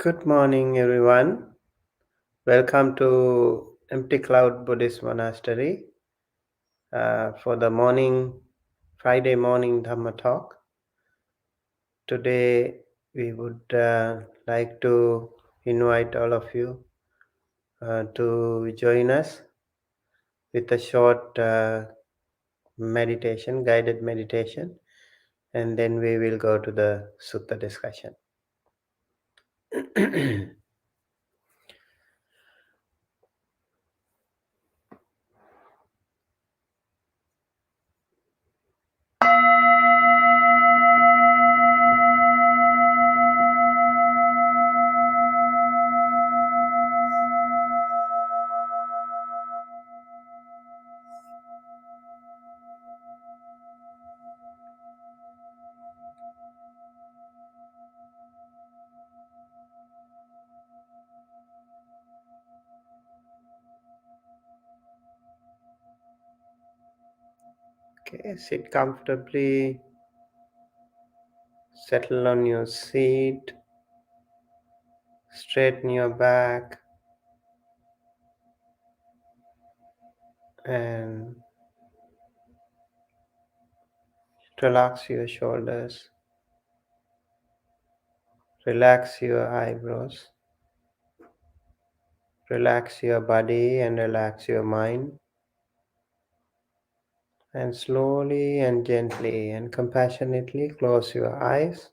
Good morning, everyone. Welcome to Empty Cloud Buddhist Monastery for the Friday morning Dhamma talk. Today, we would like to invite all of you to join us with a short meditation, guided meditation, and then we will go to the Sutta discussion. Okay, sit comfortably, settle on your seat, straighten your back, and relax your shoulders, relax your eyebrows, relax your body and relax your mind, and slowly and gently and compassionately close your eyes.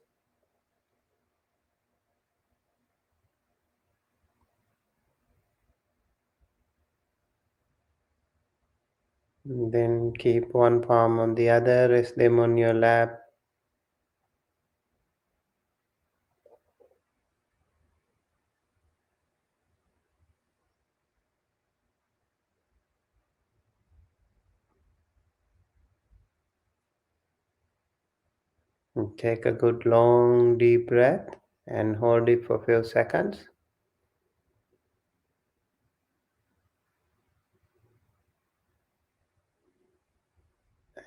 Then keep one palm on the other, rest them on your lap. And take a good long deep breath and hold it for a few seconds.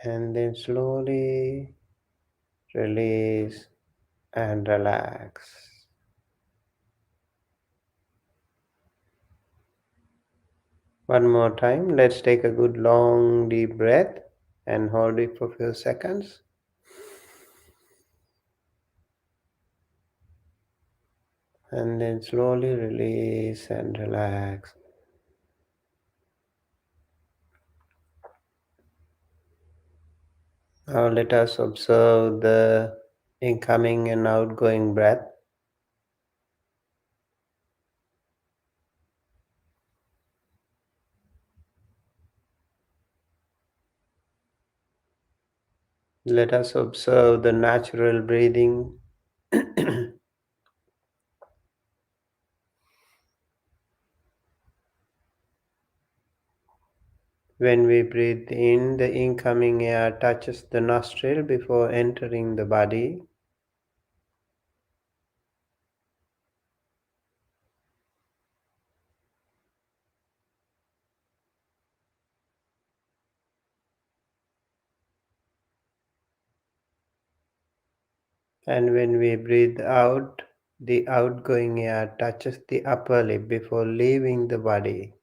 And then slowly release and relax. One more time, let's take a good long deep breath and hold it for a few seconds. And then slowly release and relax. Now let us observe the incoming and outgoing breath. Let us observe the natural breathing. When we breathe in, the incoming air touches the nostril before entering the body. And when we breathe out, the outgoing air touches the upper lip before leaving the body.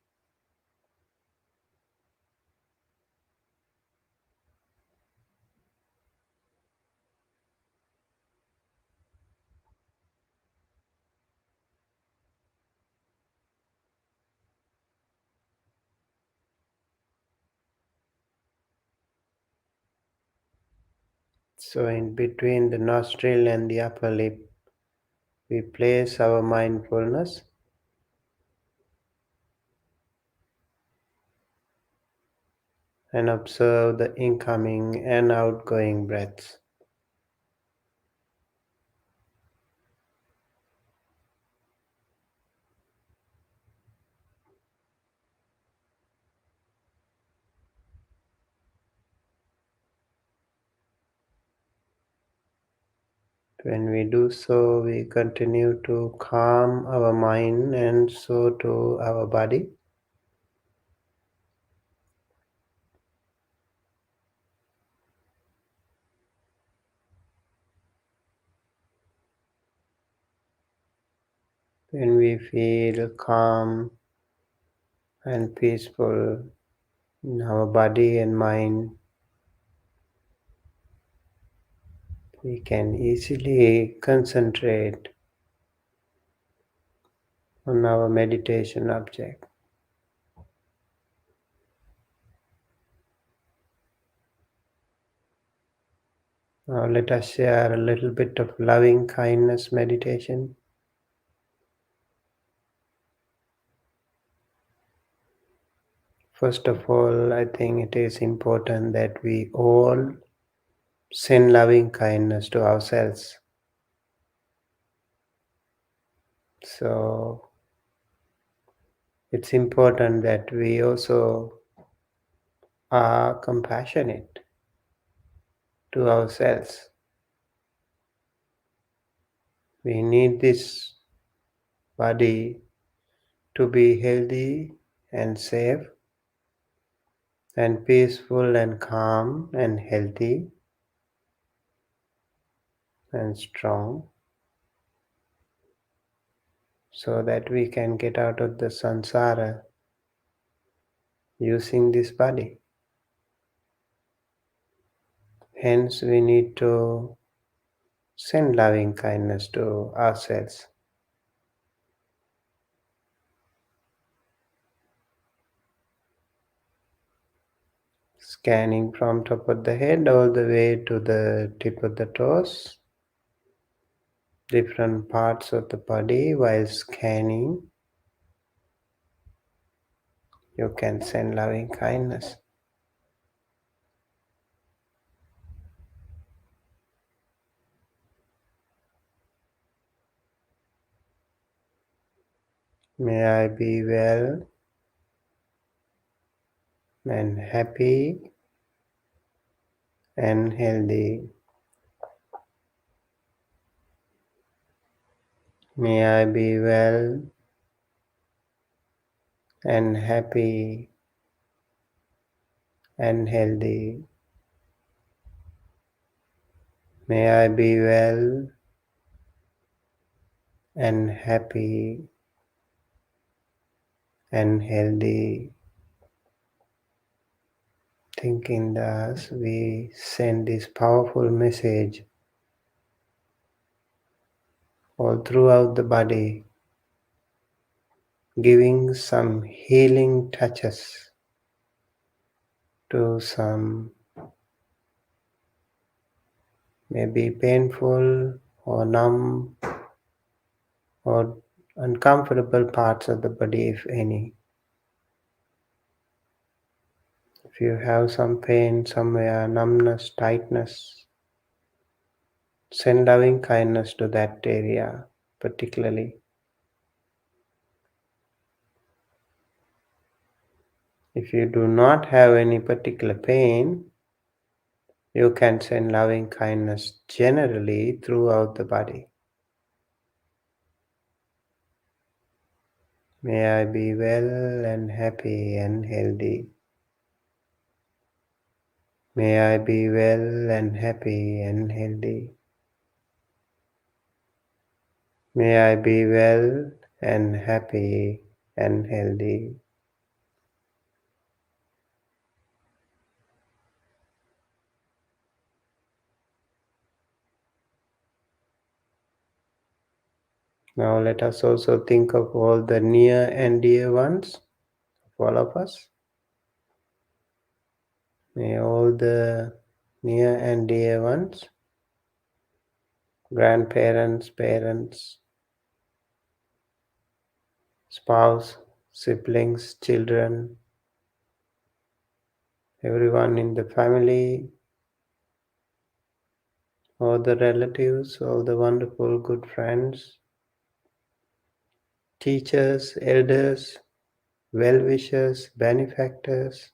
So, in between the nostril and the upper lip, we place our mindfulness and observe the incoming and outgoing breaths. When we do so, we continue to calm our mind and so to our body. When we feel calm and peaceful in our body and mind, we can easily concentrate on our meditation object. Now let us share a little bit of loving kindness meditation. First of all, I think it is important that we all send loving kindness to ourselves. So it's important that we also are compassionate to ourselves. We need this body to be healthy and safe and peaceful and calm and healthy and strong, so that we can get out of the samsara using this body. Hence, we need to send loving kindness to ourselves. Scanning from top of the head all the way to the tip of the toes, different parts of the body. While scanning, you can send loving kindness. May I be well and happy and healthy. May I be well and happy and healthy. May I be well and happy and healthy. Thinking thus, we send this powerful message all throughout the body, giving some healing touches to some maybe painful or numb or uncomfortable parts of the body, if any. If you have some pain somewhere, numbness, tightness, send loving kindness to that area particularly. If you do not have any particular pain, you can send loving kindness generally throughout the body. May I be well and happy and healthy. May I be well and happy and healthy. May I be well and happy and healthy. Now let us also think of all the near and dear ones of all of us. May all the near and dear ones, grandparents, parents, spouse, siblings, children, everyone in the family, all the relatives, all the wonderful good friends, teachers, elders, well-wishers, benefactors,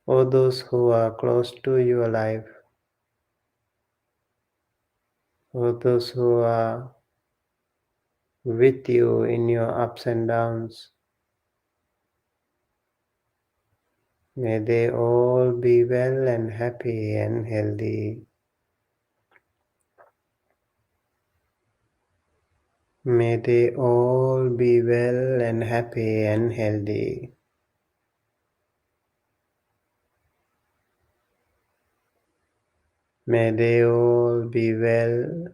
all those who are close to your life, all those who are with you in your ups and downs. May they all be well and happy and healthy. May they all be well and happy and healthy. May they all be well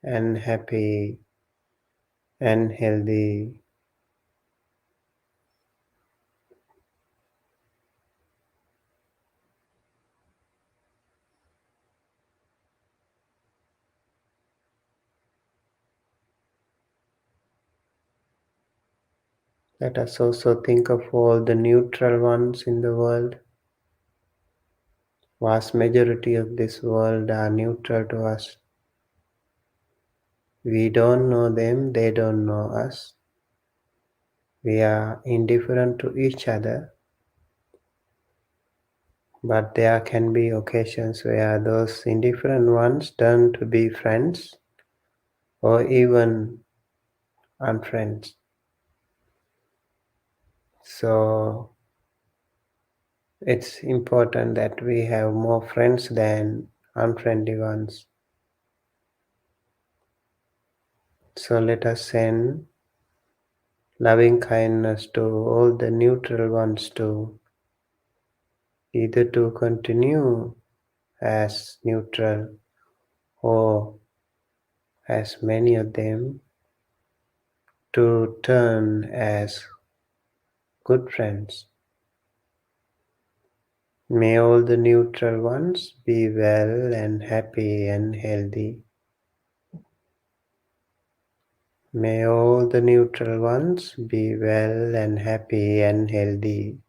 and happy and healthy. Let us also think of all the neutral ones in the world. Vast majority of this world are neutral to us. We don't know them, they don't know us. We are indifferent to each other, but there can be occasions where those indifferent ones turn to be friends or even unfriends. So it's important that we have more friends than unfriendly ones. So let us send loving kindness to all the neutral ones too, either to continue as neutral or as many of them to turn as good friends. May all the neutral ones be well and happy and healthy. May all the neutral ones be well and happy and healthy.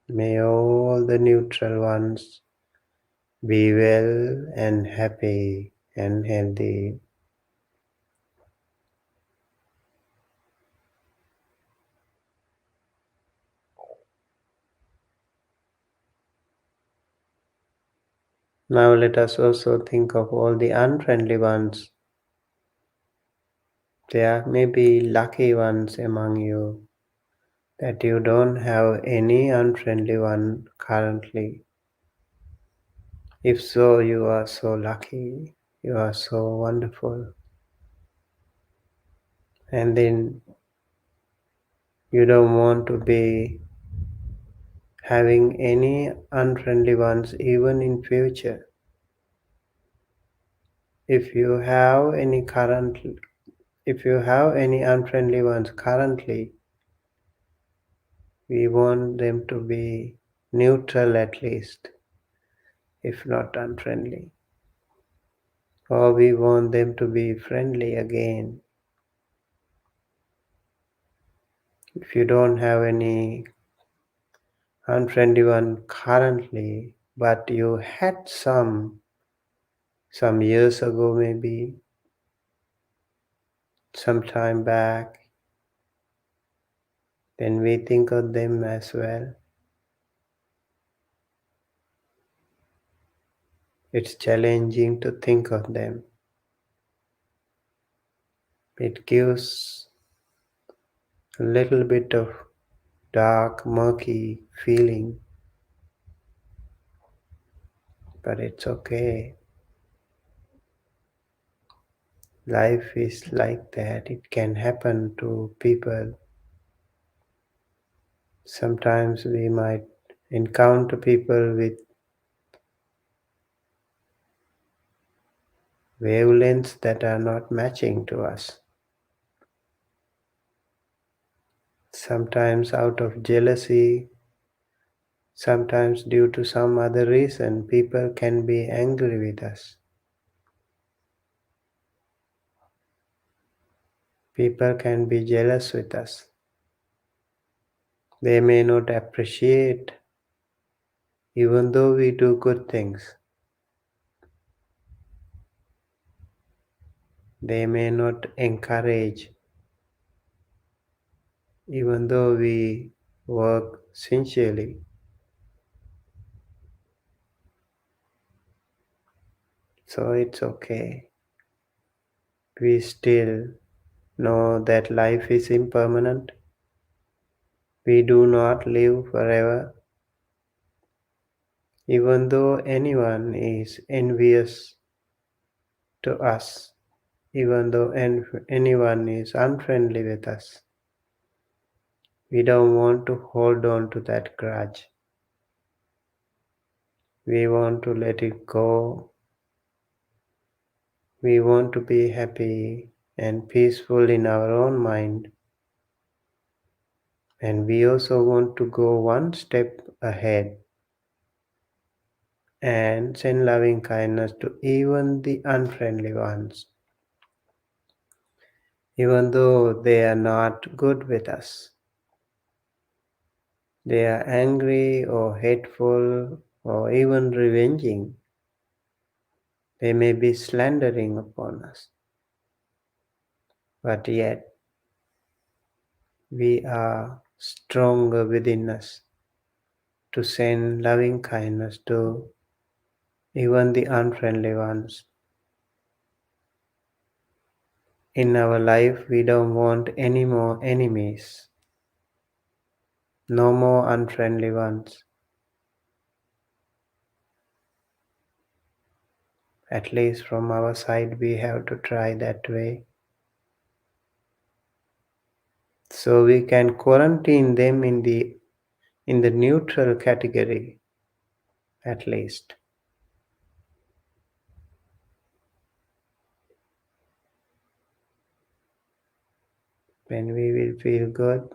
May all the neutral ones be well and happy and healthy. Now let us also think of all the unfriendly ones. There may be lucky ones among you that you don't have any unfriendly one currently. If so, you are so lucky, you are so wonderful. And then you don't want to be having any unfriendly ones even in future. If you have any current if you have any unfriendly ones currently, we want them to be neutral at least, if not unfriendly. Or we want them to be friendly again. If you don't have any unfriendly one currently, but you had some years ago maybe, some time back, then we think of them as well. It's challenging to think of them. It gives a little bit of dark, murky feeling, but it's okay. Life is like that. It can happen to people. Sometimes we might encounter people with wavelengths that are not matching to us. Sometimes out of jealousy, sometimes due to some other reason, people can be angry with us. People can be jealous with us. They may not appreciate even though we do good things. They may not encourage even though we work sincerely. So it's okay. We still know that life is impermanent. We do not live forever. Even though anyone is envious to us, even though anyone is unfriendly with us, we don't want to hold on to that grudge. We want to let it go. We want to be happy and peaceful in our own mind. And we also want to go one step ahead and send loving kindness to even the unfriendly ones, even though they are not good with us. They are angry or hateful or even revenging. They may be slandering upon us. But yet, we are stronger within us to send loving kindness to even the unfriendly ones. In our life, we don't want any more enemies, no more unfriendly ones. At least from our side, we have to try that way. So we can quarantine them in the neutral category, at least. When we will feel good,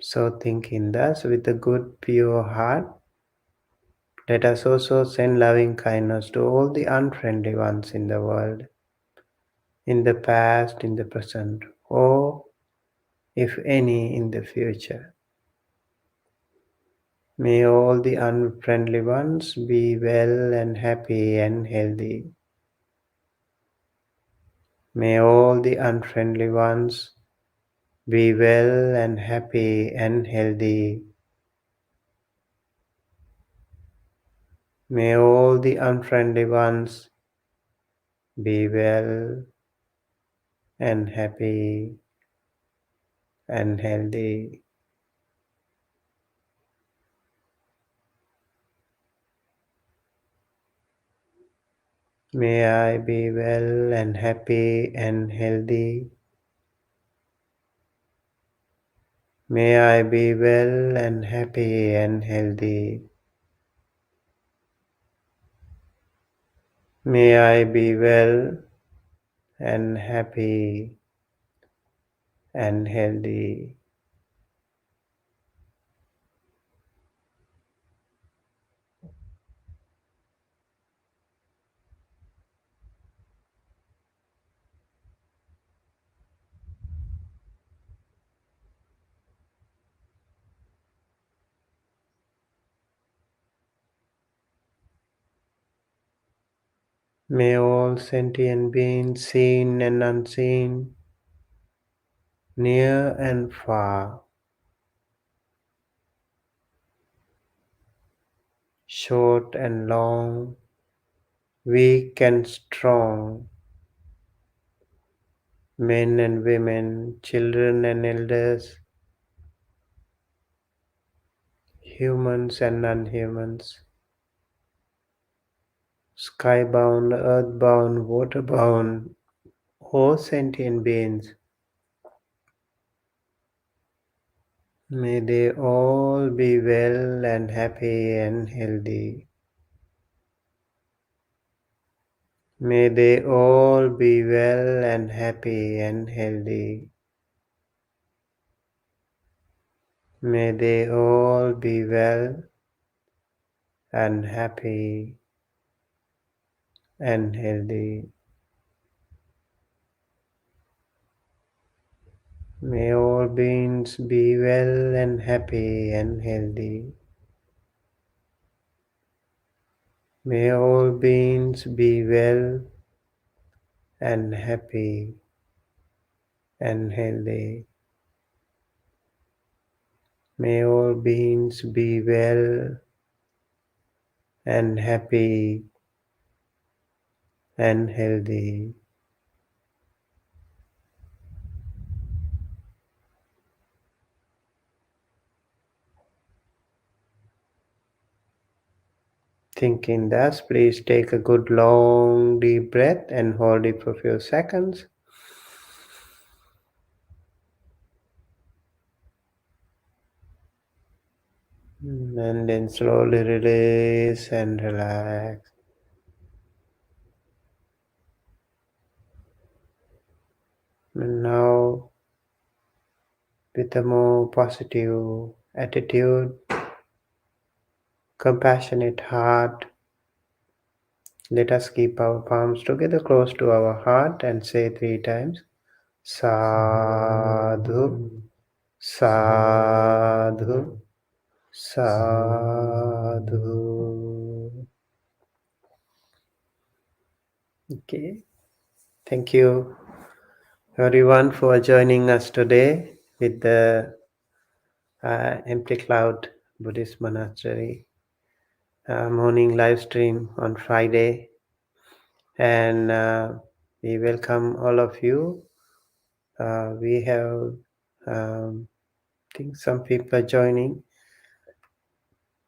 so thinking thus with a good, pure heart, let us also send loving kindness to all the unfriendly ones in the world, in the past, in the present, or if any in the future. May all the unfriendly ones be well and happy and healthy. May all the unfriendly ones be well and happy and healthy. May all the unfriendly ones be well and happy and healthy. May I be well and happy and healthy. May I be well and happy and healthy. May I be well and happy and healthy. May all sentient beings, seen and unseen, near and far, short and long, weak and strong, men and women, children and elders, humans and non-humans, skybound, earthbound, waterbound, all sentient beings, may they all be well and happy and healthy. May they all be well and happy and healthy. May they all be well and happy and healthy. May all beings be well and happy and healthy. May all beings be well and happy and healthy. May all beings be well and happy and healthy. Thinking thus, please take a good long deep breath and hold it for a few seconds. And then slowly release and relax. And now, with a more positive attitude, compassionate heart, let us keep our palms together close to our heart and say 3 times, Sadhu, Sadhu, Sadhu. Okay, thank you everyone for joining us today with the Empty Cloud Buddhist Monastery morning live stream on Friday. And we welcome all of you. We have, I think some people are joining.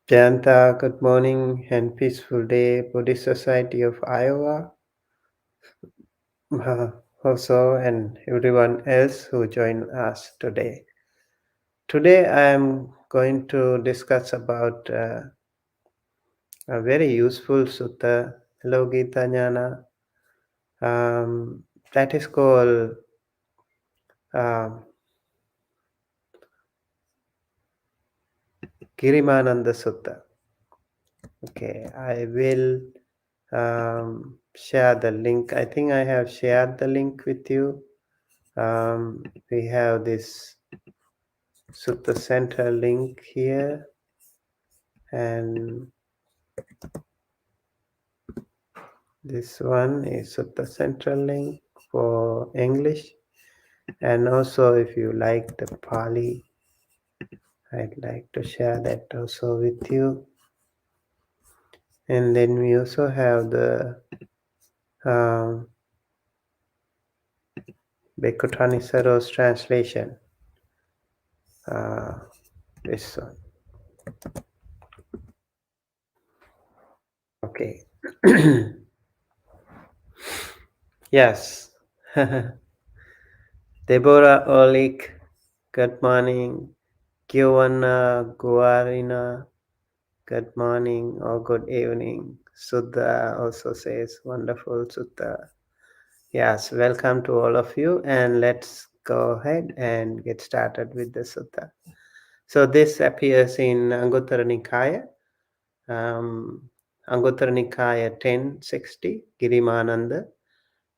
Jayanta, good morning and peaceful day, Buddhist Society of Iowa. Also, and everyone else who joined us today. Today I am going to discuss about a very useful sutta, Hello Gita Jnana, that is called um, Girimananda Sutta. Okay, I will share the link. I think I have shared the link with you. We have this Sutta Center link here, and this one is Sutta Center link for English. And also, if you like the Pali, I'd like to share that also with you. And then we also have the Bhikkhutani Saro's translation. This one. Okay. Yes. Deborah Olik, good morning. Giovanna Guarina, good morning or good evening. Sudha also says, wonderful Sutta. Yes, welcome to all of you, and let's go ahead and get started with the Sutta. So this appears in Anguttara Nikaya, Anguttara Nikaya 1060, Girimananda.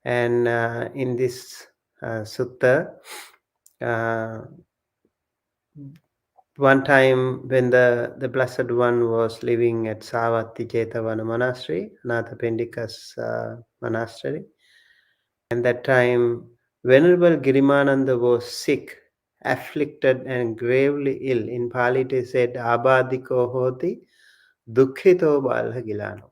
And in this sutta, one time when the Blessed One was living at Savatthi Jetavana Monastery, Anathapindika's monastery, and that time Venerable Girimananda was sick, afflicted and gravely ill. In Pali it is said, Abadiko hoti, dukhito balhagilano.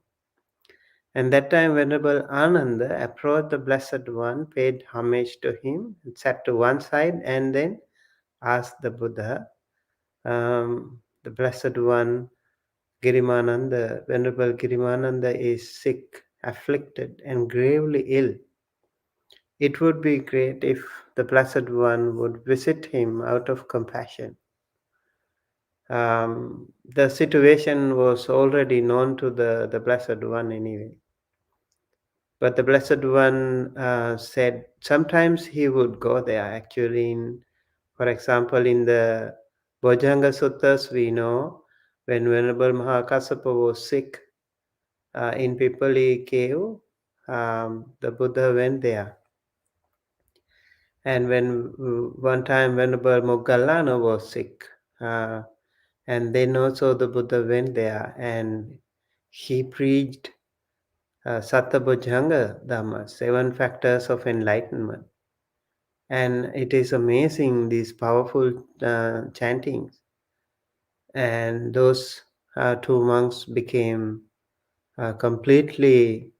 And that time Venerable Ananda approached the Blessed One, paid homage to him, sat to one side, and then asked the Buddha, the Blessed One, Girimananda, Venerable Girimananda is sick, afflicted, and gravely ill. It would be great if the Blessed One would visit him out of compassion. The situation was already known to the Blessed One anyway. But the Blessed One said sometimes he would go there. Actually, for example, in the Bojjhanga Suttas, we know when Venerable Mahakassapa was sick in Pipali cave, the Buddha went there. And when one time Venerable Moggallana was sick, and then also the Buddha went there and he preached Satta Bojjhanga Dhamma, 7 factors of enlightenment. And it is amazing, these powerful chantings. And those 2 monks became completely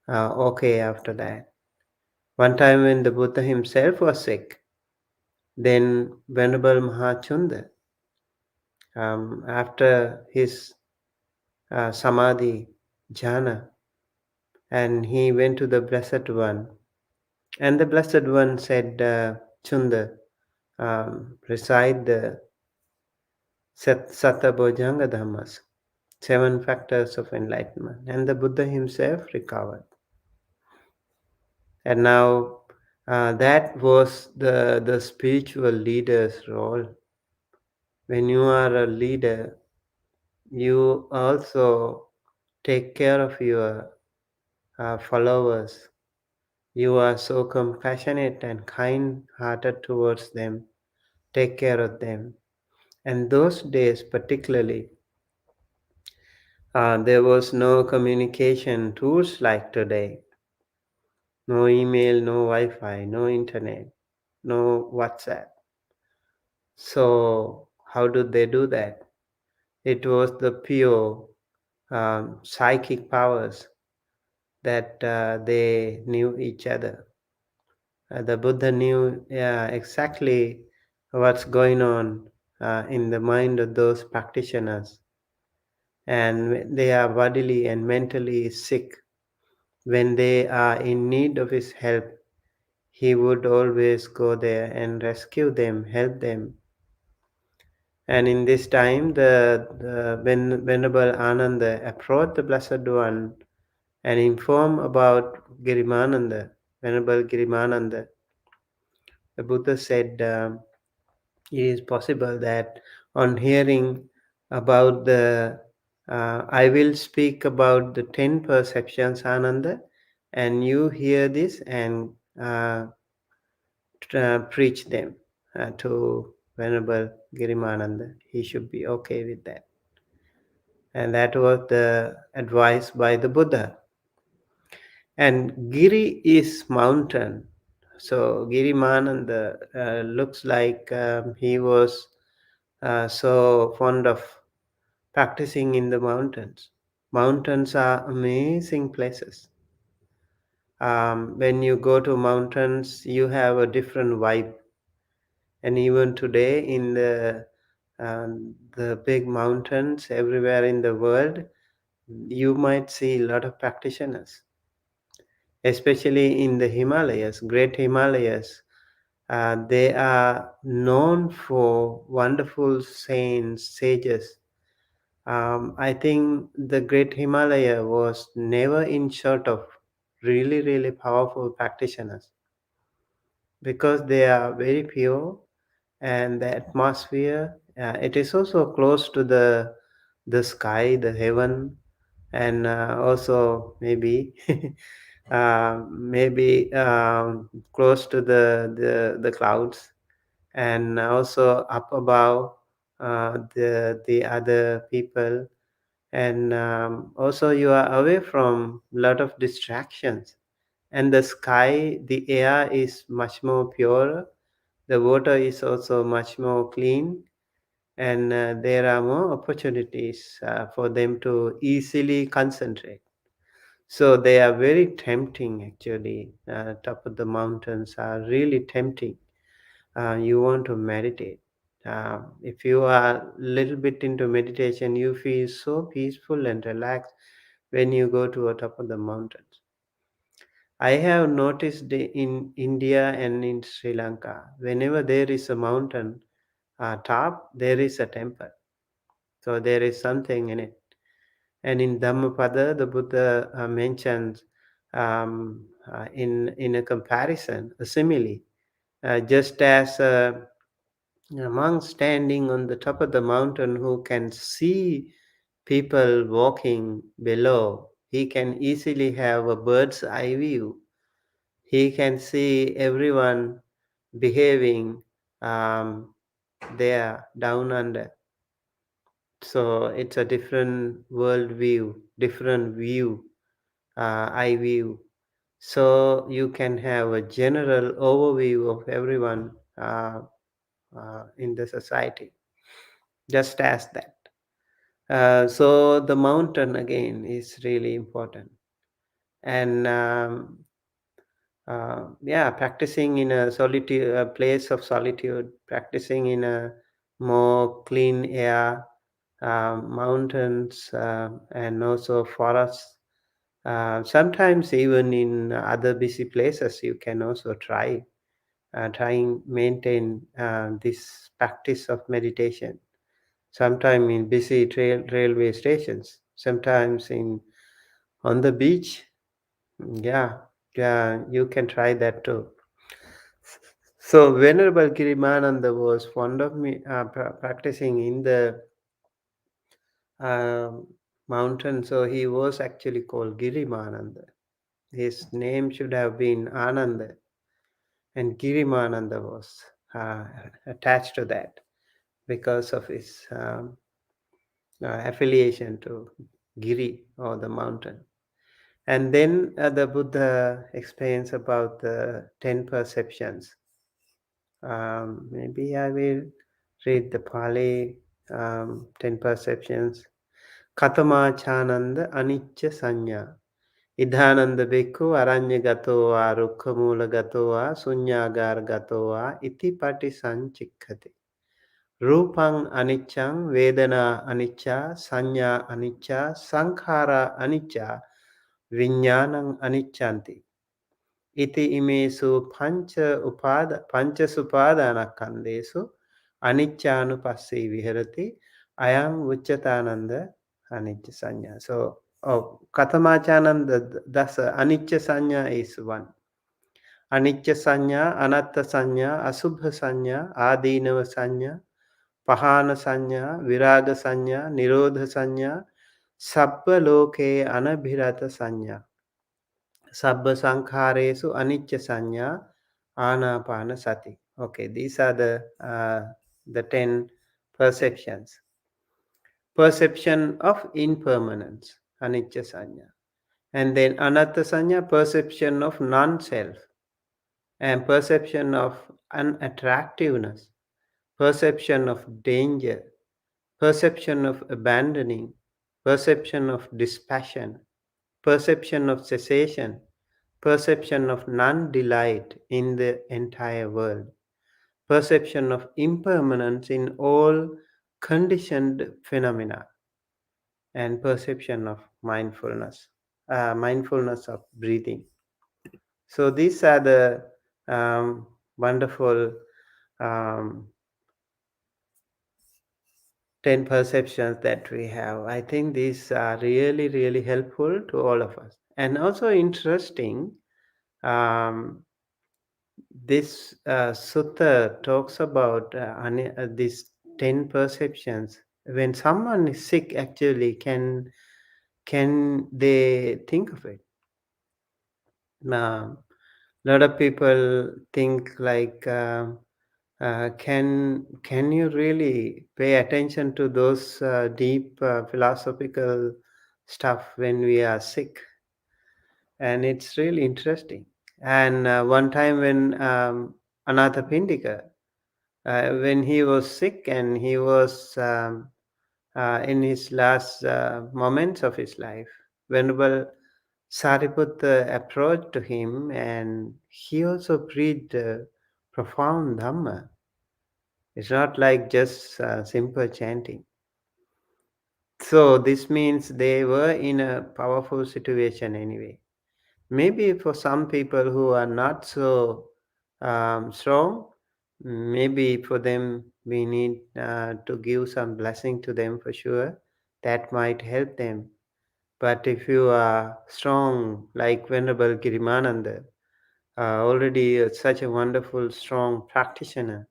okay after that. One time when the Buddha himself was sick, then Venerable Mahachunda, after his samadhi, jhana, and he went to the Blessed One. And the Blessed One said, Chunda, recite the Satabhojanga Dhammas, seven factors of enlightenment. And the Buddha himself recovered. And now that was the spiritual leader's role. When you are a leader, you also take care of your followers. You are so compassionate and kind hearted towards them, take care of them. And those days, particularly, there was no communication tools like today. No email, no Wi Fi, no internet, no WhatsApp. So, how did they do that? It was the pure psychic powers that they knew each other. The Buddha knew exactly what's going on in the mind of those practitioners, and when they are bodily and mentally sick, when they are in need of his help, he would always go there and rescue them, help them. And in this time, when Venerable Ananda approached the Blessed One and informed about Girimananda, Venerable Girimananda, the Buddha said, it is possible that on hearing about I will speak about the 10 perceptions, Ananda, and you hear this and preach them to Venerable Girimananda. He should be okay with that. And that was the advice by the Buddha. And Giri is mountain. So Girimananda looks like he was so fond of practicing in the mountains. Mountains are amazing places. When you go to mountains, you have a different vibe. And even today, in the big mountains everywhere in the world, you might see a lot of practitioners, especially in the Himalayas, great Himalayas. They are known for wonderful saints, sages. I think the great Himalaya was never in short of really, really powerful practitioners because they are very pure, and the atmosphere. It is also close to the sky, the heaven, and also maybe close to the clouds, and also up above the other people, and also you are away from lot of distractions, and the sky, the air is much more pure, the water is also much more clean, and there are more opportunities for them to easily concentrate. So they are very tempting actually. Top of the mountains are really tempting. You want to meditate. If you are a little bit into meditation, you feel so peaceful and relaxed when you go to a top of the mountains. I have noticed in India and in Sri Lanka, whenever there is a mountain top, there is a temple. So there is something in it. And in Dhammapada, the Buddha mentions in a comparison, a simile, just as a monk standing on the top of the mountain who can see people walking below, he can easily have a bird's eye view. He can see everyone behaving um, there down under. So it's a different world view, different view, eye view. So you can have a general overview of everyone in the society, just as that. So the mountain again is really important, and yeah, practicing in a solitude, a place of solitude, practicing in a more clean air, mountains, and also forests. Sometimes even in other busy places, you can also trying maintain this practice of meditation. Sometimes in busy railway stations, sometimes in on the beach. Yeah, yeah, you can try that too. So Venerable Girimananda was fond of me practicing in the um, mountain. So he was actually called Girimananda. His name should have been Ananda, and Girimananda was attached to that because of his affiliation to Giri or the mountain. And then the Buddha explains about the 10 perceptions. Maybe I will read the Pali 10 perceptions. Katama chananda anicca sanya. Idhananda bhikkhu aranya gato va rukkha mula gato va sunyagara gato va iti pati sanchikkati. Rupang aniccang, vedana anicca, sanya anicca, sankhara anicca, viññānang aniccanti. Iti imesu pancha supadanakandesu aniccanupassī viharati ayam uccatānanda anicca sanya. So, Katamachananda dasa anicca sanya is one. Anicca sanya, anatta sanya, asubha sanya, adinava sanya, pahana sanya, viraga sanya, nirodha sanya, sabba loke anabhirata sanya. Sabba sankharesu anicca sanya anapana sati. Okay, these are the 10 perceptions. Perception of impermanence, anicca sanya. And then anatta sanya, perception of non-self. And perception of unattractiveness. Perception of danger. Perception of abandoning. Perception of dispassion. Perception of cessation, perception of non delight in the entire world, perception of impermanence in all conditioned phenomena, and perception of mindfulness of breathing. So, these are the wonderful um, 10 perceptions that we have. I think these are really, really helpful to all of us, and also interesting. Um, this sutta talks about these 10 perceptions. When someone is sick, actually, can they think of it? A lot of people think like, can you really pay attention to those deep philosophical stuff when we are sick? And it's really interesting. And one time when Anatha Pindika, when he was sick and he was in his last moments of his life, Venerable Sariputta approached to him and he also preached profound Dhamma. It's not like just simple chanting. So this means they were in a powerful situation anyway. Maybe for some people who are not so strong, maybe for them we need to give some blessing to them for sure. That might help them. But if you are strong, like Venerable Girimananda, already such a wonderful, strong practitioner,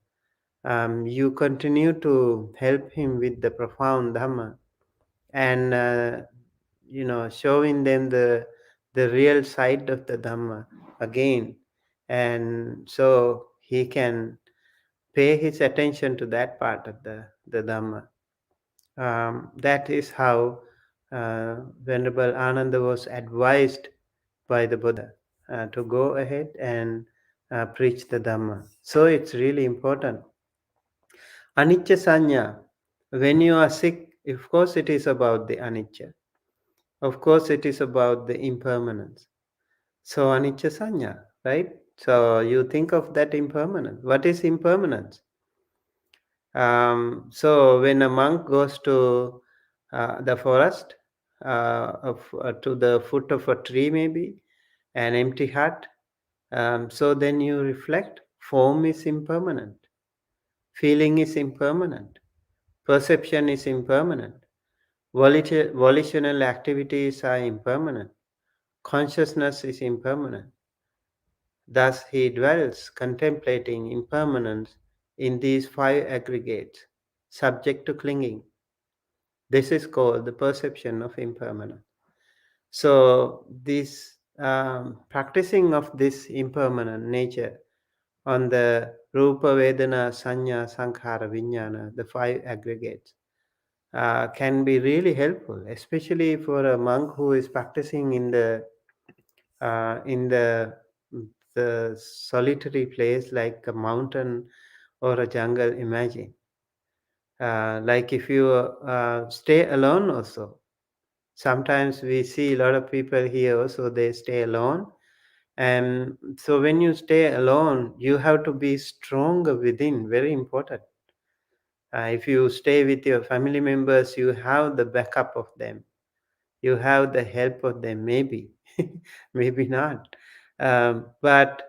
you continue to help him with the profound Dhamma and showing them the real side of the Dhamma again, and so he can pay his attention to that part of the Dhamma. That is how Venerable Ananda was advised by the Buddha to go ahead and preach the Dhamma. So it's really important. Anicca Sanya, when you are sick, of course it is about the anicca. Of course it is about the impermanence. So anicca sanya, right? So you think of that impermanence. What is impermanence? So when a monk goes to the forest, to the foot of a tree, maybe an empty hut. So then you reflect. Form is impermanent. Feeling is impermanent. Perception is impermanent. Volitional activities are impermanent. Consciousness is impermanent. Thus he dwells contemplating impermanence in these five aggregates, subject to clinging. This is called the perception of impermanence. So, this practicing of this impermanent nature on the Rupa, Vedana, Sanya, Sankhara, Vijnana, the five aggregates, can be really helpful, especially for a monk who is practicing in the solitary place like a mountain or a jungle. Imagine, like if you stay alone also. Sometimes we see a lot of people here also they stay alone, and so when you stay alone, you have to be stronger within. Very important. If you stay with your family members, you have the backup of them, you have the help of them, maybe. Maybe not. But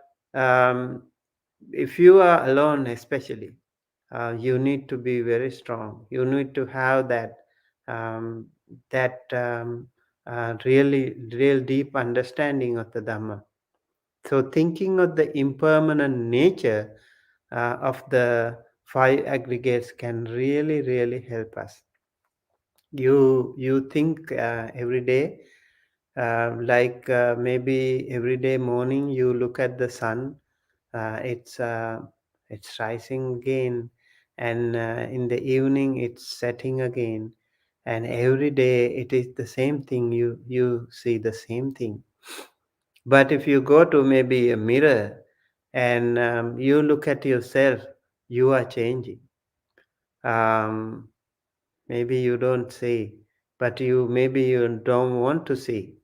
if you are alone, especially, you need to be very strong. You need to have um, that really real deep understanding of the Dhamma. So thinking of the impermanent nature of the five aggregates can really really help us. You think every day, maybe every day morning you look at the sun. It's rising again, and in the evening it's setting again, and every day it is the same thing. You see the same thing. But if you go to maybe a mirror and you look at yourself, you are changing. um, Maybe you don't see, but you don't want to see.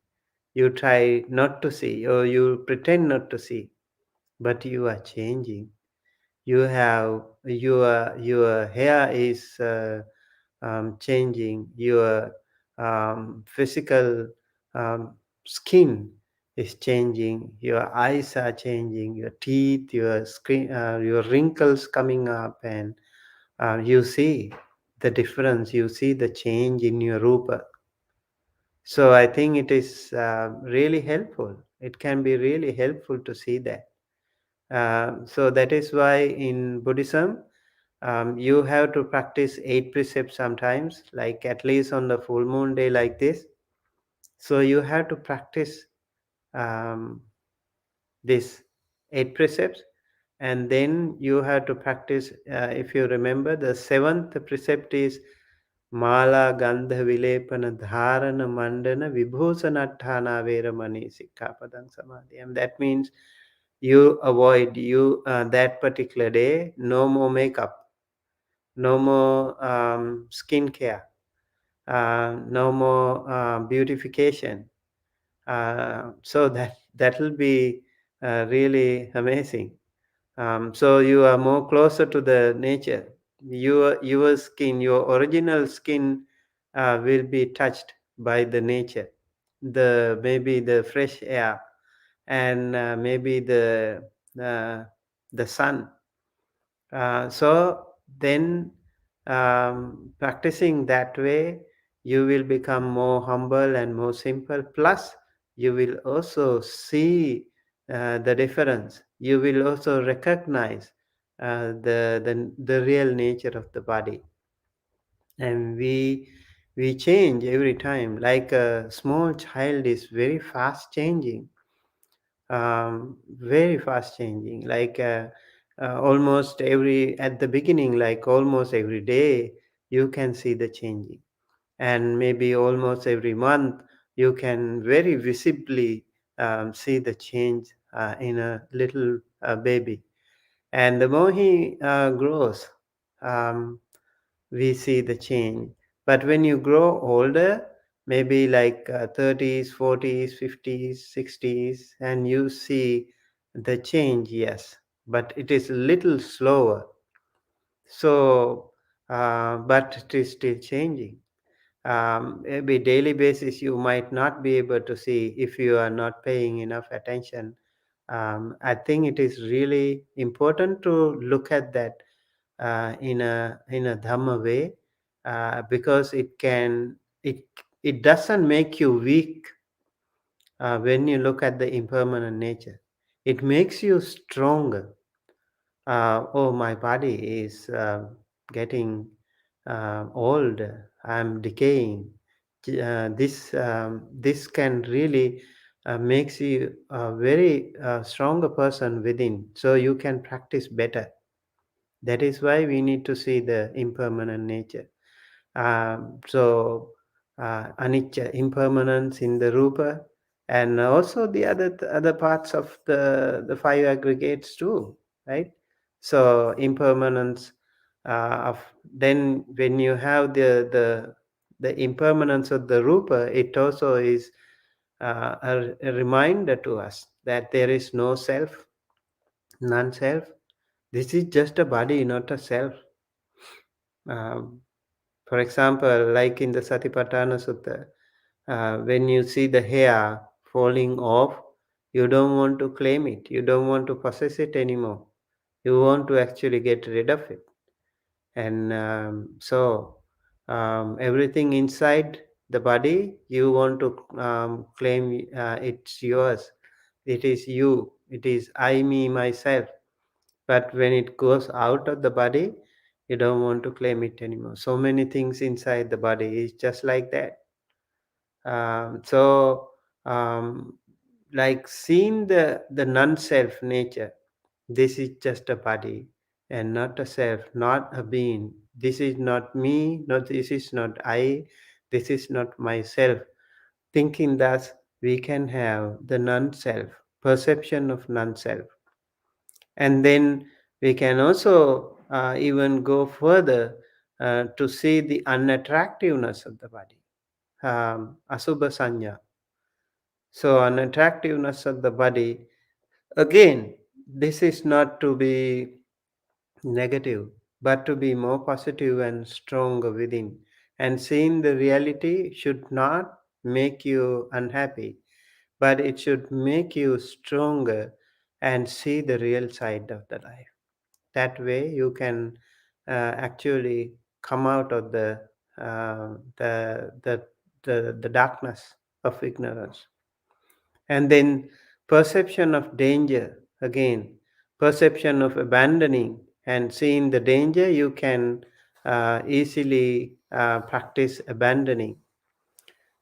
You try not to see, or you pretend not to see, but you are changing. You have your hair is changing. Your physical skin is changing. Your eyes are changing. Your teeth, your skin, your wrinkles coming up, and you see the difference. You see the change in your rupa. So I think it is really helpful. It can be really helpful to see that. So that is why in Buddhism, you have to practice 8 precepts sometimes, like at least on the full moon day like this. So you have to practice um, this 8 precepts, and then you have to practice. If you remember, the seventh precept is Mala Gandha Vilepana Dharana Mandana Vibhusanattana Veramani Sikkhapadang Samadhi. And that means you avoid that particular day, no more makeup, no more skincare, no more beautification. So that will be really amazing. So you are more closer to the nature. Your skin, your original skin, will be touched by the nature, the maybe the fresh air, and maybe uh, the sun. So then, practicing that way, you will become more humble and more simple. Plus, you will also see the difference. You will also recognize the real nature of the body, and we change every time. Like a small child is very fast changing, very fast changing, almost every at the beginning, like almost every day you can see the changing, and maybe almost every month you can very visibly see the change in a little baby. And the more he grows, um, we see the change. But when you grow older, maybe like 30s, 40s, 50s, 60s, and you see the change, yes, but it is a little slower. So, but it is still changing. Maybe daily basis you might not be able to see if you are not paying enough attention. I think it is really important to look at that in a dhamma way, because it doesn't make you weak when you look at the impermanent nature. It makes you stronger. Oh, my body is getting old. I'm decaying. This can really makes you a very stronger person within, so you can practice better. That is why we need to see the impermanent nature. So anicca, impermanence in the rupa, and also the other parts of the five aggregates too, right? So impermanence of, then when you have the impermanence of the rupa, it also is a reminder to us that there is no self, non-self. This is just a body, not a self. Um, for example, like in the Satipatthana Sutta, when you see the hair falling off, you don't want to claim it, you don't want to possess it anymore. You want to actually get rid of it. And everything inside the body, you want to claim it's yours. It is you. It is I, me, myself. But when it goes out of the body, you don't want to claim it anymore. So many things inside the body is just like that. So like seeing the non-self nature, this is just a body and not a self, not a being. This is not me, not this is not I, this is not myself. Thinking thus, we can have the non-self, perception of non-self. And then we can also even go further to see the unattractiveness of the body, asubha sanya. So unattractiveness of the body, again, this is not to be negative, but to be more positive and stronger within. And seeing the reality should not make you unhappy, but it should make you stronger and see the real side of the life. That way you can actually come out of uh, the, the the darkness of ignorance. And then perception of danger, again, perception of abandoning and seeing the danger, you can easily practice abandoning.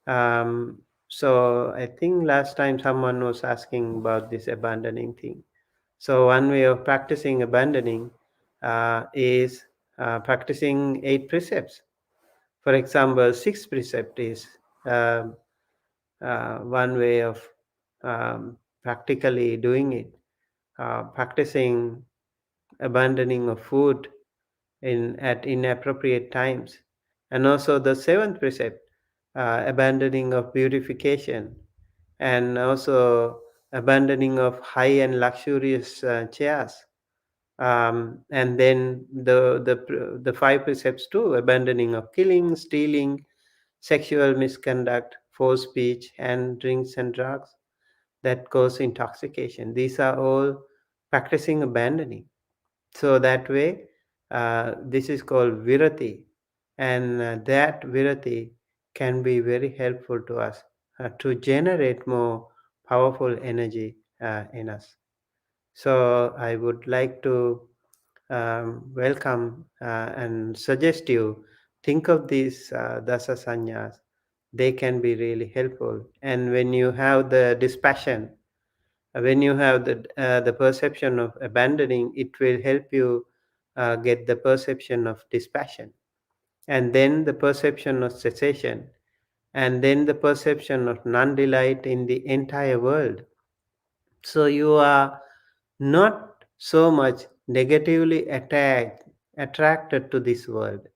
So I think last time someone was asking about this abandoning thing. So one way of practicing abandoning is practicing 8 precepts. For example, 6 precept is um one way of practically doing it. Practicing abandoning of food in at inappropriate times, and also the seventh precept, abandoning of beautification, and also abandoning of high and luxurious chairs. And then the 5 precepts too: abandoning of killing, stealing, sexual misconduct, forced speech, and drinks and drugs that cause intoxication. These are all practicing abandoning. So that way, this is called virati, and that virati can be very helpful to us to generate more powerful energy in us. So I would like to welcome and suggest you think of these dasa sanyas. They can be really helpful. And when you have the dispassion, when you have the perception of abandoning, it will help you get the perception of dispassion, and then the perception of cessation, and then the perception of non-delight in the entire world. So you are not so much negatively attracted to this world,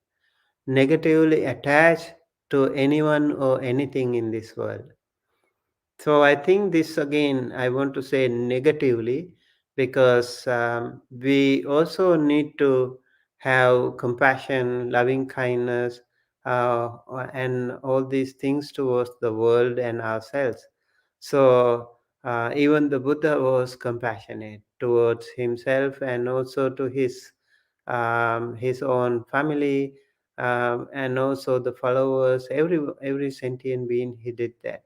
negatively attached to anyone or anything in this world. So I think this again, I want to say negatively, because we also need to have compassion, loving kindness, and all these things towards the world and ourselves. So even the Buddha was compassionate towards himself and also to his own family, and also the followers. Every sentient being, he did that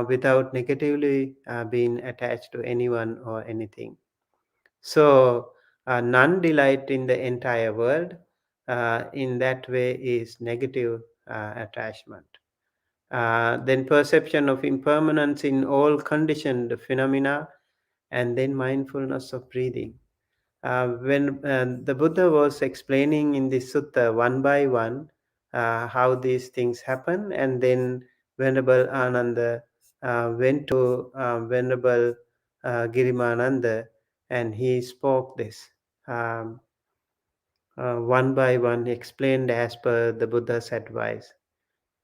without negatively being attached to anyone or anything. So, none delight in the entire world. In that way, is negative attachment. Then perception of impermanence in all conditioned phenomena, and then mindfulness of breathing. When the Buddha was explaining in the sutta one by one how these things happen, and then Venerable Ananda went to Venerable Girimananda, and he spoke this one by one, explained as per the Buddha's advice.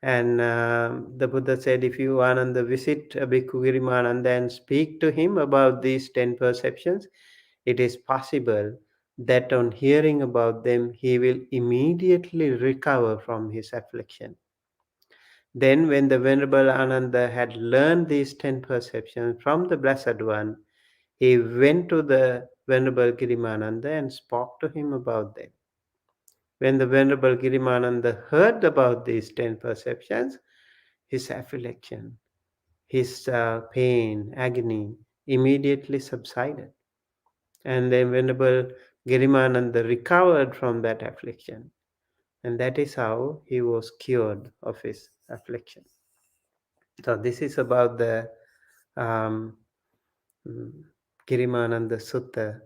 And the Buddha said, if you, Ananda, visit Bhikkhu Girimananda and speak to him about these 10 perceptions, it is possible that on hearing about them, he will immediately recover from his affliction. Then, when the Venerable Ananda had learned these 10 perceptions from the Blessed One, he went to the Venerable Girimananda and spoke to him about them. When the Venerable Girimananda heard about these 10 perceptions, his affliction, his pain, agony immediately subsided. And then Venerable Girimananda recovered from that affliction. And that is how he was cured of his affliction. So, this is about the um, mm, Girimananda Sutta.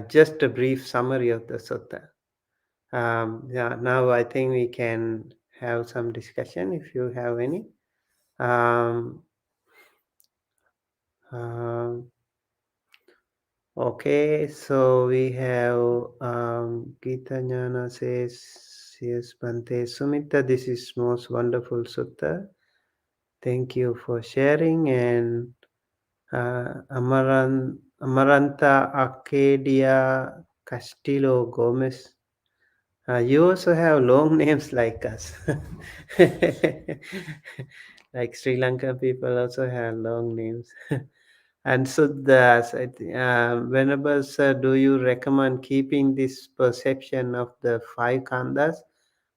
Just a brief summary of the sutta. Yeah, now I think we can have some discussion if you have any. Um, um, Okay, so we have Gita Jnana says, yes, Bhante. Sumitta, this is most wonderful sutta. Thank you for sharing. And Amaranta Arcadia Castillo Gomez. You also have long names like us. Like Sri Lanka people also have long names. And so, Venerable Sir, do you recommend keeping this perception of the five khandhas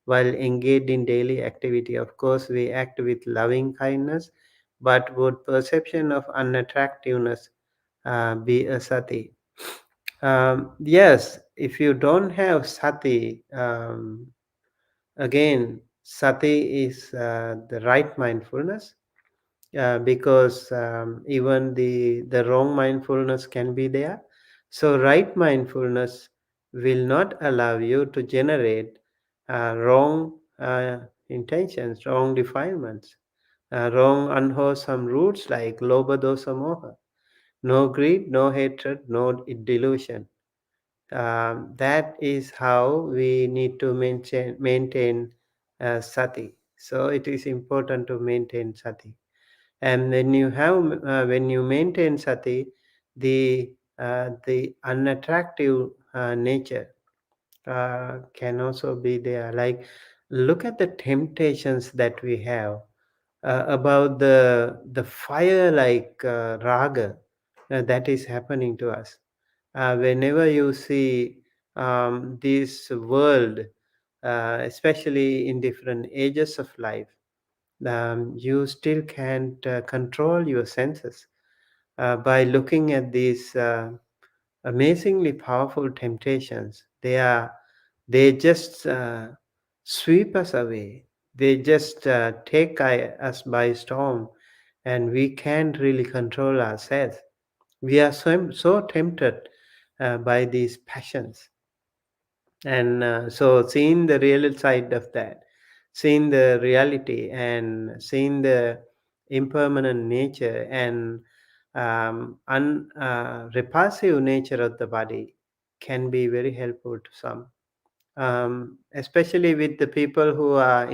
while engaged in daily activity? Of course, we act with loving kindness, but would perception of unattractiveness be a sati? Yes, if you don't have sati, again, sati is the right mindfulness, because even the wrong mindfulness can be there. So right mindfulness will not allow you to generate wrong intentions, wrong defilements, wrong unwholesome roots like lobha, dosa, moha. No greed, no hatred, no delusion. That is how we need to maintain sati. So it is important to maintain sati. And when you maintain sati, the unattractive nature can also be there. Like, look at the temptations that we have about the fire, like raga, that is happening to us. Whenever you see this world, especially in different ages of life, you still can't control your senses by looking at these amazingly powerful temptations. They just sweep us away. They just take us by storm, and we can't really control ourselves. We are so tempted by these passions. And so, seeing the real side of that, seeing the reality, and seeing the impermanent nature and repulsive nature of the body can be very helpful to some, especially with the people who are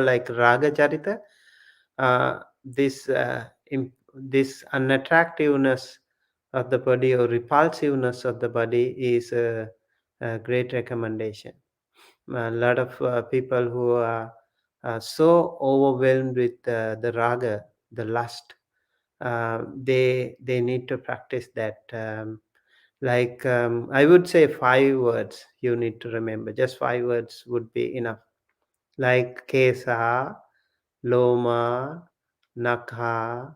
like raga charita. This unattractiveness of the body or repulsiveness of the body is a great recommendation. A lot of people who are so overwhelmed with the raga, the lust, they need to practice that. I would say 5 words you need to remember. Just 5 words would be enough. Like kesa, loma, nakha,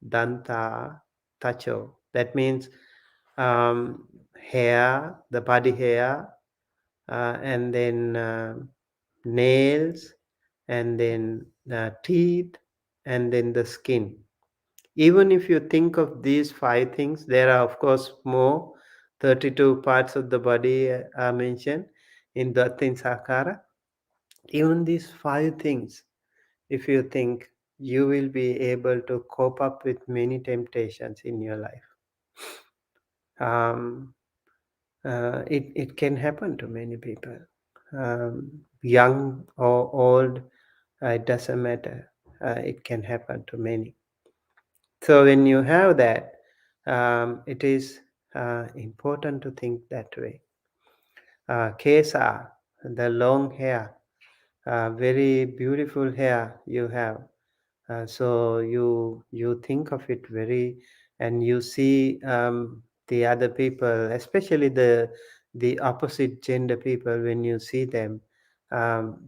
danta, tacho. That means hair, the body hair, and then nails, and then teeth, and then the skin. Even if you think of these 5 things, there are of course more. 32 parts of the body are mentioned in the Sakara. Even these 5 things, if you think, you will be able to cope up with many temptations in your life. Um, it can happen to many people, young or old, it doesn't matter. It can happen to many. So when you have that, it is important to think that way. Kesa, the long hair, very beautiful hair you have. So you think of it very, and you see the other people, especially the opposite gender people. When you see them,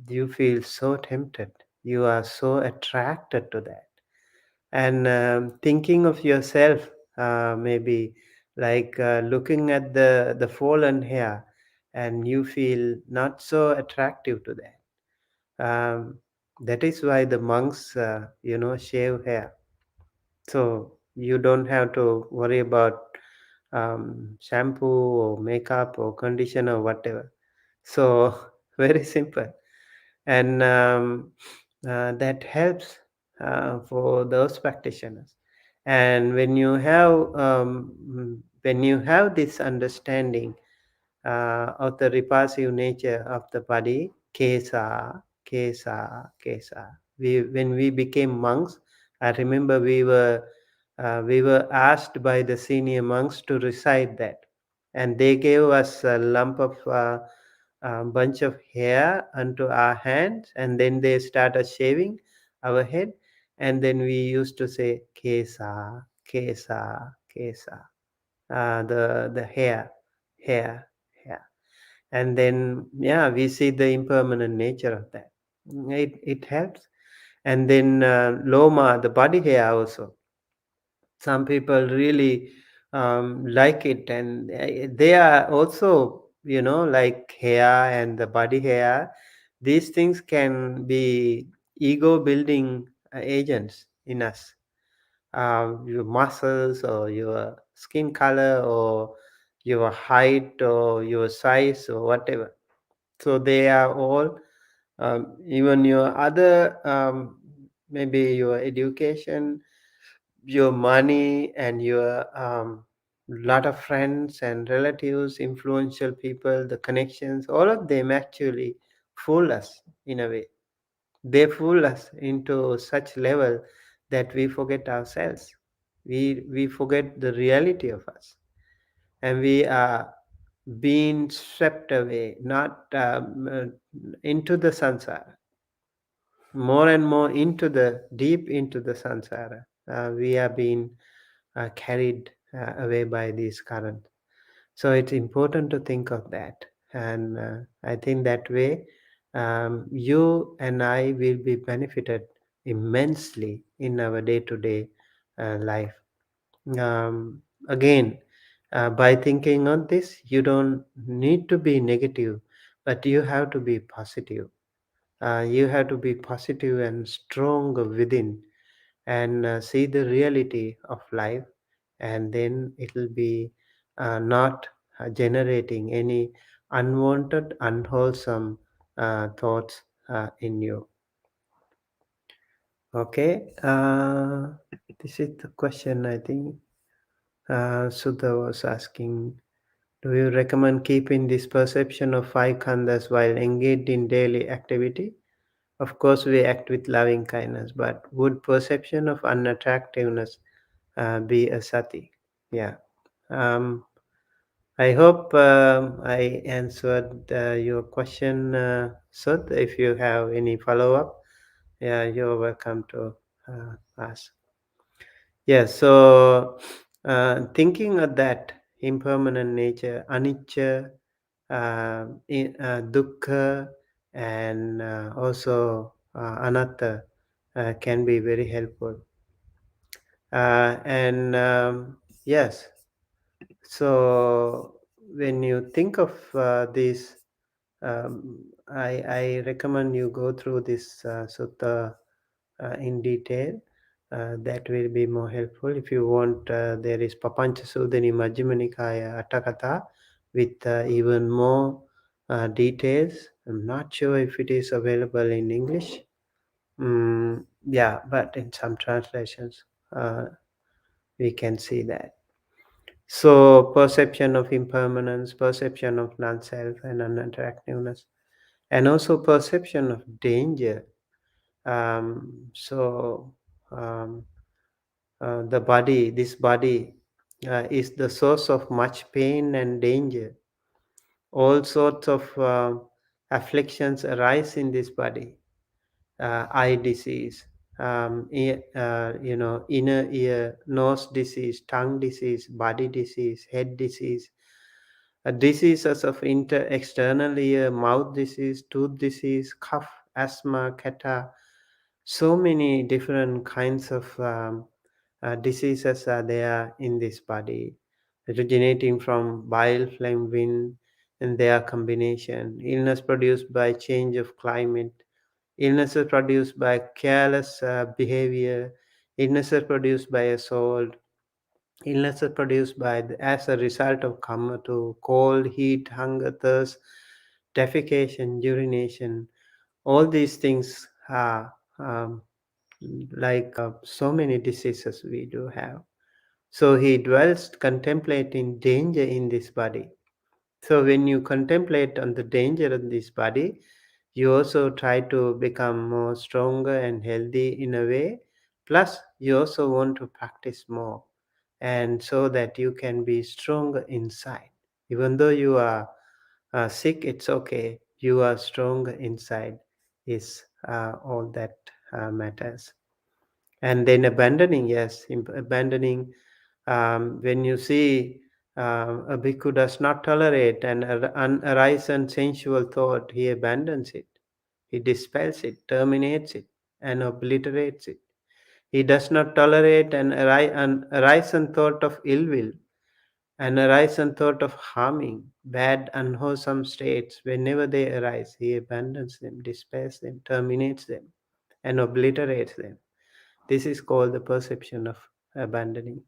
you feel so tempted. You are so attracted to that, and thinking of yourself, maybe like looking at the fallen hair, and you feel not so attractive to that. That is why the monks, shave hair. So you don't have to worry about shampoo or makeup or conditioner or whatever. So very simple, and that helps for those practitioners. And when you have this understanding of the repulsive nature of the body, kesa, kesa, kesa. When we became monks, I remember we were asked by the senior monks to recite that, and they gave us a lump of bunch of hair onto our hands, and then they started shaving our head, and then we used to say kesa, kesa, kesa, the hair, hair, and then yeah, we see the impermanent nature of that. It helps. And then loma, the body hair also. Some people really like it, and they are also, like hair and the body hair. These things can be ego building agents in us. Your muscles or your skin color or your height or your size or whatever. So they are all, even your other, maybe your education, your money, and your lot of friends and relatives, influential people, the connections, all of them actually fool us in a way. They fool us into such level that we forget ourselves. We forget the reality of us, and we are being swept away, not into the samsara, more and more into the deep into the samsara. We are being carried away by these currents. So it's important to think of that, and I think that way you and I will be benefited immensely in our day-to-day life. Again, by thinking on this, you don't need to be negative, but you have to be positive. You have to be positive and strong within, and see the reality of life, and then it will be not generating any unwanted, unwholesome thoughts in you. Okay, this is the question I think Sudha was asking. Do you recommend keeping this perception of 5 khandhas while engaged in daily activity? Of course, we act with loving kindness, but would perception of unattractiveness be a sati? Yeah. Um, I hope I answered your question, Sud. If you have any follow up, yeah, you're welcome to ask. Yeah, so thinking of that impermanent nature, anicca, dukkha, and also anatta can be very helpful. And yes, so when you think of this, I recommend you go through this sutta in detail. That will be more helpful. If you want, there is Papancha Sudani Majjhima Nikaya Attakatha with even more details. I'm not sure if it is available in English. Yeah, but in some translations, we can see that. So, perception of impermanence, perception of non self and uninteractiveness, and also perception of danger. So, um, the body, this body, is the source of much pain and danger. All sorts of afflictions arise in this body. Eye disease, inner ear, nose disease, tongue disease, body disease, head disease, diseases of external ear, mouth disease, tooth disease, cough, asthma, kata. So many different kinds of diseases are there in this body, originating from bile, flame, wind, and their combination. Illness produced by change of climate, illnesses produced by careless behavior, illnesses produced by assault, illnesses produced by as a result of come to cold, heat, hunger, thirst, defecation, urination. All these things are like so many diseases we do have. So he dwells contemplating danger in this body. So when you contemplate on the danger of this body, you also try to become more stronger and healthy in a way. Plus, you also want to practice more, and so that you can be stronger inside. Even though you are sick, it's okay. You are stronger inside is all that matters. And then abandoning, yes, abandoning. When you see a bhikkhu does not tolerate an unarisen sensual thought, he abandons it, he dispels it, terminates it, and obliterates it. He does not tolerate an arisen thought of ill will, an arisen thought of harming, bad, unwholesome states. Whenever they arise, he abandons them, dispels them, terminates them, and obliterates them. This is called the perception of abandoning.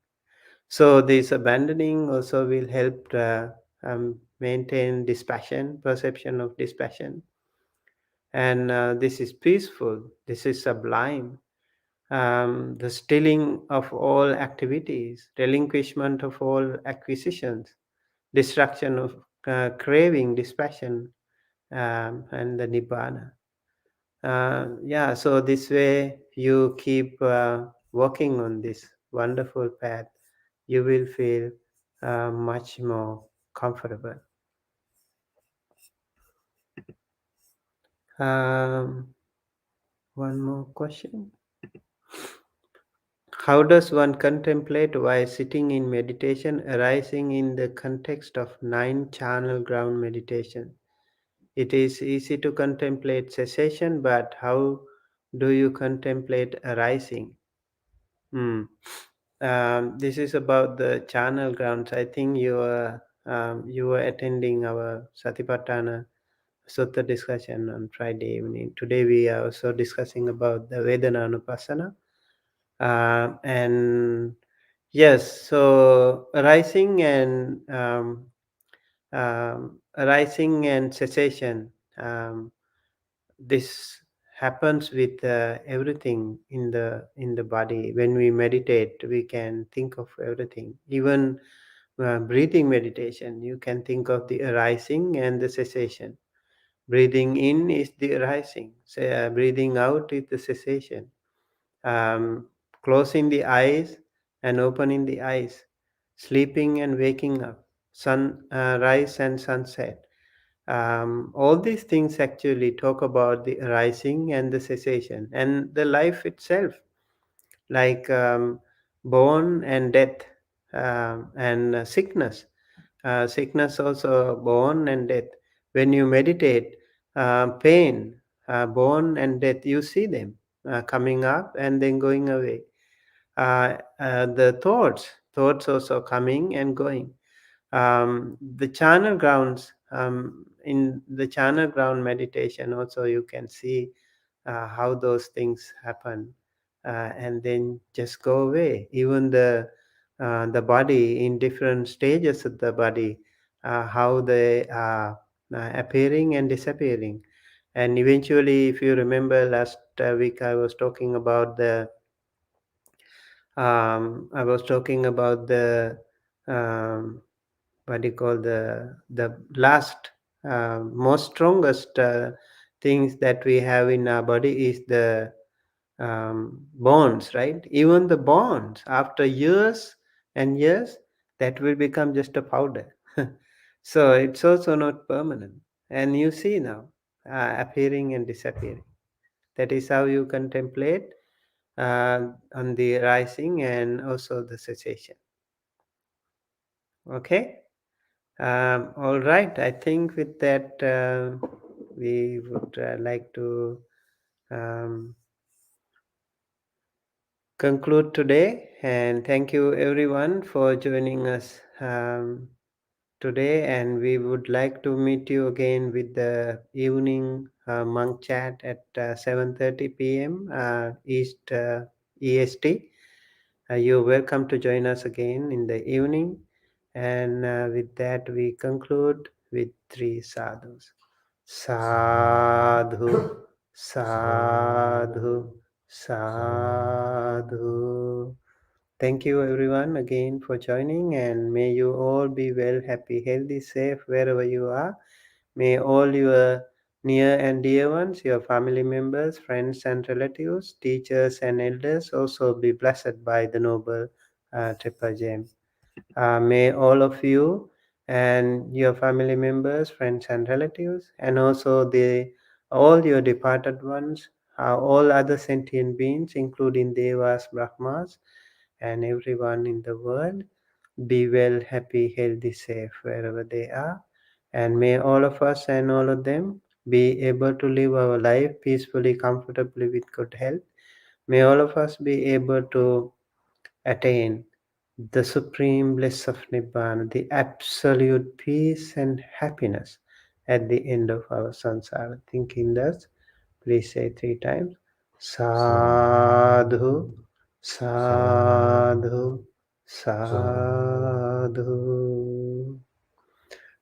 So this abandoning also will help maintain dispassion, perception of dispassion, and this is peaceful. This is sublime. The stilling of all activities, relinquishment of all acquisitions, destruction of craving, dispassion, and the nibbana. Yeah, so this way you keep working on this wonderful path, you will feel much more comfortable. Um, One more question. How does one contemplate while sitting in meditation arising in the context of nine channel ground meditation? It is easy to contemplate cessation, but how do you contemplate arising? Hmm. This is about the channel grounds. I think you were attending our Satipatthana Sutta discussion on Friday evening. Today we are also discussing about the Vedana Anupassana. And yes, so arising and cessation. This happens with everything in the body. When we meditate, we can think of everything. Even breathing meditation, you can think of the arising and the cessation. Breathing in is the arising. Breathing out is the cessation. um, Closing the eyes and opening the eyes, sleeping and waking up. sunrise and sunset. All these things actually talk about the arising and the cessation and the life itself, like born and death, and sickness. Sickness also born and death. When you meditate, pain, born and death, you see them coming up and then going away. The thoughts also coming and going. The channel grounds, in the channel ground meditation also you can see how those things happen, and then just go away. Even the body in different stages of the body, how they are appearing and disappearing. And eventually, if you remember last week, I was talking about the um, what do you call, the last most strongest things that we have in our body is the bonds, right? Even the bonds, after years and years, that will become just a powder. So it's also not permanent. And you see now, appearing and disappearing. That is how you contemplate on the rising and also the cessation. Okay. All right. I think with that, we would like to um, conclude today. And thank you everyone for joining us today. And we would like to meet you again with the evening monk chat at 7:30 p.m. East EST. You're welcome to join us again in the evening. And with that, we conclude with three sadhus. Sadhu, sadhu, sadhu. Thank you, everyone, again for joining, and may you all be well, happy, healthy, safe wherever you are. May all your near and dear ones, your family members, friends and relatives, teachers and elders also be blessed by the noble Triple Gem. May all of you and your family members, friends and relatives, and also the all your departed ones, all other sentient beings, including Devas, Brahmas, and everyone in the world, be well, happy, healthy, safe wherever they are. And may all of us and all of them be able to live our life peacefully, comfortably, with good health. May all of us be able to attain the supreme bliss of Nibbana, the absolute peace and happiness at the end of our samsara. Thinking thus, please say three times, Sadhu, Sadhu, Sadhu.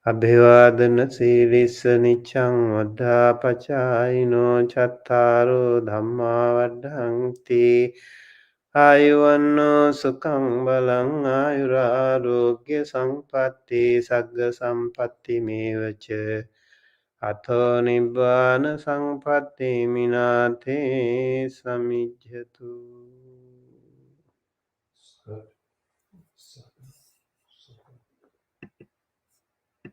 Abhivadana Sirisa Nichang Vaddhapachayino Chattaro Dhamma Vaddhanti Ayuvanno Sukhang Balang Ayurarogya Sampatti Sagga Sampatti Mevacha Atho Nibbana Sampatti Minate Samijjhatu.